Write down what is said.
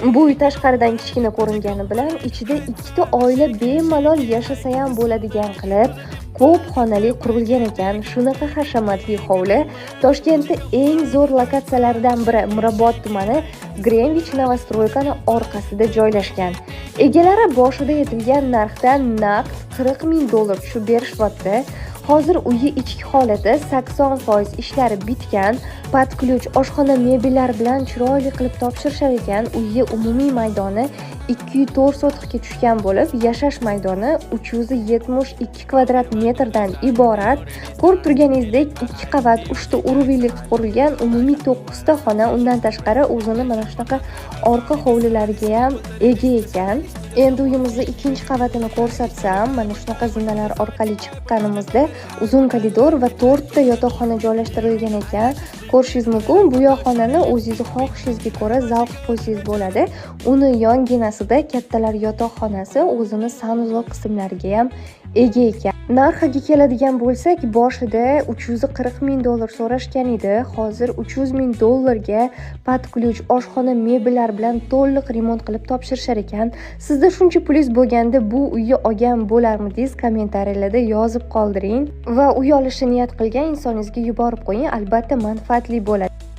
Bu uy tashqaridan kichkina ko'ringani bilan ichida ikkita oila bemalol yashasa ham bo'ladigan qilib ko'p xonali qurilgan ekan. Shunaqa hashamatli hovli Toshkentda eng zo'r lokatsiyalardan biri Mirobod tumani Greenwich Novostroykani orqasida joylashgan. Egalari boshida aytilgan narxdan naqd $40,000 tushib berishyapti. Hozir uyi ichki holati 80% ishlari bitgan, pat-ключ oshxona mebellari bilan chiroyli qilib topshirishar ekan. Uyi umumiy maydoni 204 sotixga tushgan bo'lib, yashash maydoni 372 kvadrat metrdan iborat. Ko'rib turganingizdek, 2 qavat, 3 ta uruvli qurilgan umumiy 9 ta xona, undan tashqari o'zini mana shunaqa orqa hovlilariga ham ega ekan. Endi uyimizni ikkinchi qavatini ko'rsatsam, mana shunaqa zinalar orqali chiqqanimizda uzun koridor va 4 ta yotoqxona joylashtirilgan ekan. Ko'rishingiz mumkin, bu yotoqxonani o'zingiz xohishingizga ko'ra zavq qo'ysangiz bo'ladi. Uni yonginasida kattalar yotoqxonasi, o'zini sanuzel qismlariga ham ega ekan. Narxiga keladigan bo'lsak, boshida $340,000 so'rashgan edi. Hozir $300,000 pat-ключ oshxona mebellari bilan to'liq remont qilib topshirishar ekan. Sizda shuncha pulingiz bo'lganda bu uyni olgan bo'larmidingiz? Kommentariyalarda yozib qoldiring va uy olishni niyat qilgan insoningizga yuborib qo'ying. Albatta manfaatli bo'ladi.